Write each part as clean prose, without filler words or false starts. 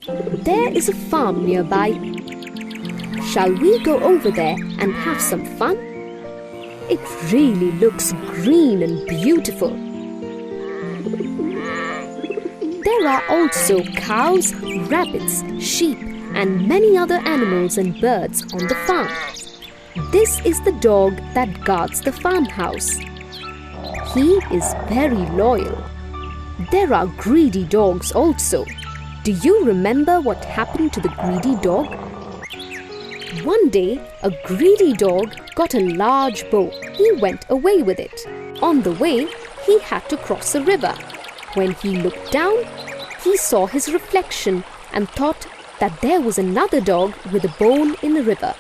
There is a farm nearby. Shall we go over there and have some fun? It really looks green and beautiful. There are also cows, rabbits, sheep, and many other animals and birds on the farm. This is the dog that guards the farmhouse. He is very loyal. There are greedy dogs also. Do you remember what happened to the greedy dog? One day, a greedy dog got a large bow. He went away with it. On the way, he had to cross a river. When he looked down, he saw his reflection and thought that there was another dog with a bone in the river.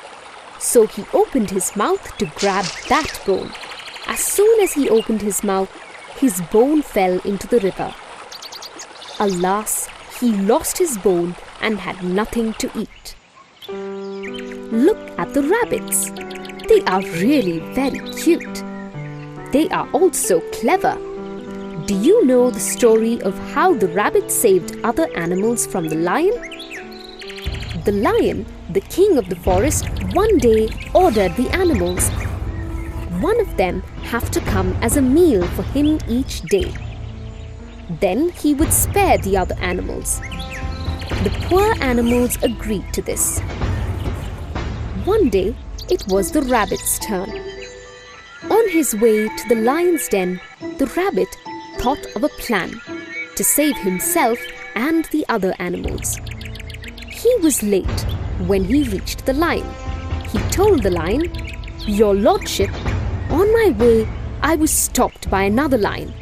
So he opened his mouth to grab that bone. As soon as he opened his mouth, his bone fell into the river. Alas, he lost his bone and had nothing to eat. Look at the rabbits. They are really very cute. They are also clever. Do you know the story of how the rabbit saved other animals from the lion? The lion, the king of the forest, one day ordered the animals. One of them have to come as a meal for him each day. Then he would spare the other animals. The poor animals agreed to this. One day, it was the rabbit's turn. On his way to the lion's den, the rabbit thought of a plan to save himself and the other animals. He was late when he reached the lion. He told the lion, "Your lordship, on my way, I was stopped by another lion.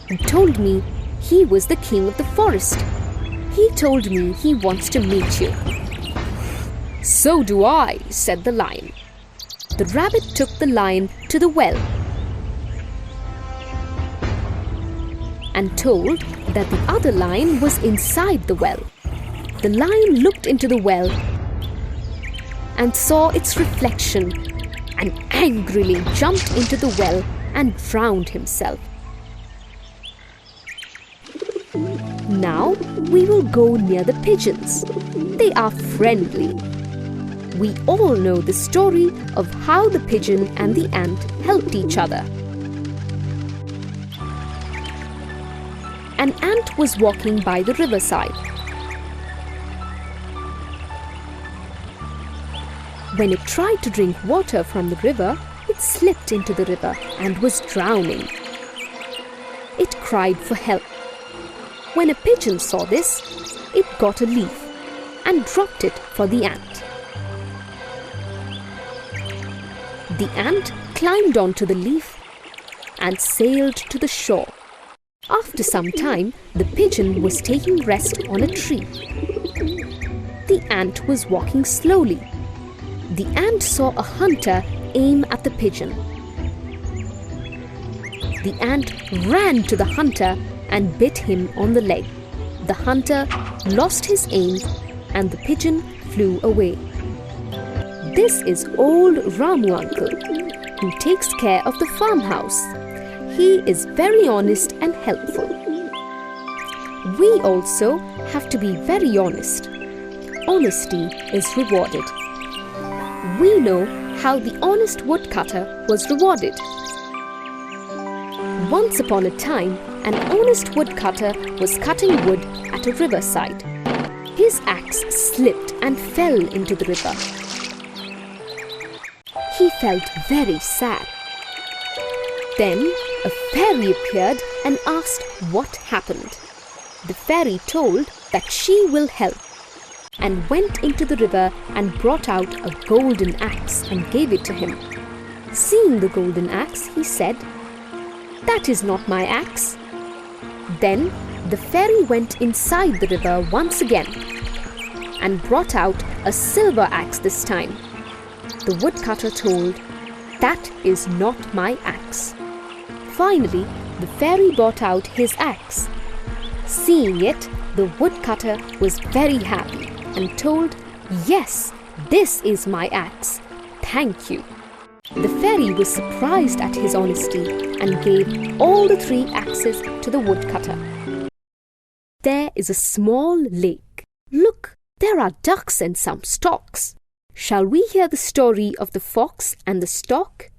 He told me he was the king of the forest. He told me he wants to meet you." "So do I," said the lion. The rabbit took the lion to the well and told that the other lion was inside the well. The lion looked into the well and saw its reflection and angrily jumped into the well and drowned himself. Now we will go near the pigeons. They are friendly. We all know the story of how the pigeon and the ant helped each other. An ant was walking by the riverside. When it tried to drink water from the river, it slipped into the river and was drowning. It cried for help. When a pigeon saw this, it got a leaf and dropped it for the ant. The ant climbed onto the leaf and sailed to the shore. After some time, the pigeon was taking rest on a tree. The ant was walking slowly. The ant saw a hunter aim at the pigeon. The ant ran to the hunter and bit him on the leg. The hunter lost his aim and the pigeon flew away. This is old Ramu uncle, who takes care of the farmhouse. He is very honest and helpful. We also have to be very honest. Honesty is rewarded. We know how the honest woodcutter was rewarded. Once upon a time, an honest woodcutter was cutting wood at a riverside. His axe slipped and fell into the river. He felt very sad. Then a fairy appeared and asked what happened. The fairy told that she will help and went into the river and brought out a golden axe and gave it to him. Seeing the golden axe, he said, "That is not my axe." Then the fairy went inside the river once again and brought out a silver axe this time. The woodcutter told, "That is not my axe." Finally, the fairy brought out his axe. Seeing it, the woodcutter was very happy and told, "Yes, this is my axe. Thank you." The fairy was surprised at his honesty and gave all the 3 axes to the woodcutter. There is a small lake. Look, there are ducks and some storks. Shall we hear the story of the fox and the stork?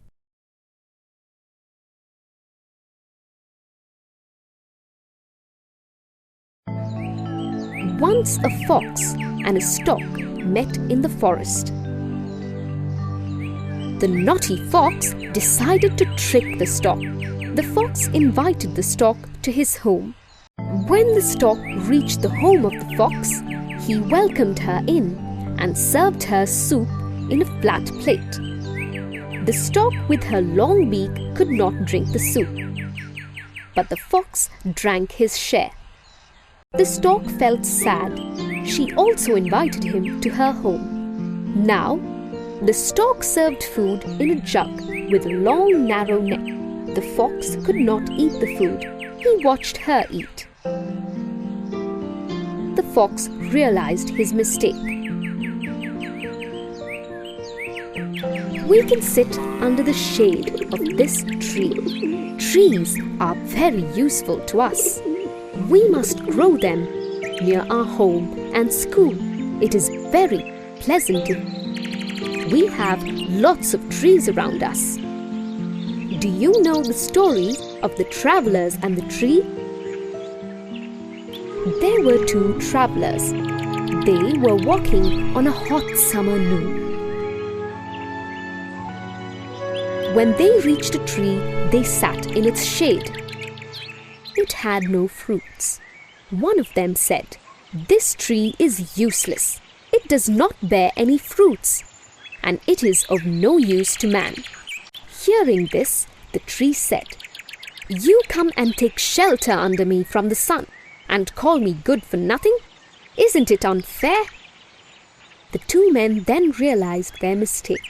Once a fox and a stork met in the forest. The naughty fox decided to trick the stork. The fox invited the stork to his home. When the stork reached the home of the fox, he welcomed her in and served her soup in a flat plate. The stork with her long beak could not drink the soup, but the fox drank his share. The stork felt sad. She also invited him to her home. Now, the stork served food in a jug with a long, narrow neck. The fox could not eat the food. He watched her eat. The fox realized his mistake. We can sit under the shade of this tree. Trees are very useful to us. We must grow them near our home and school. It is very pleasant. We have lots of trees around us. Do you know the story of the travelers and the tree? There were two travelers. They were walking on a hot summer noon. When they reached a tree, they sat in its shade. It had no fruits. One of them said, "This tree is useless. It does not bear any fruits, and it is of no use to man." Hearing this, the tree said, "You come and take shelter under me from the sun and call me good for nothing? Isn't it unfair?" The two men then realized their mistake.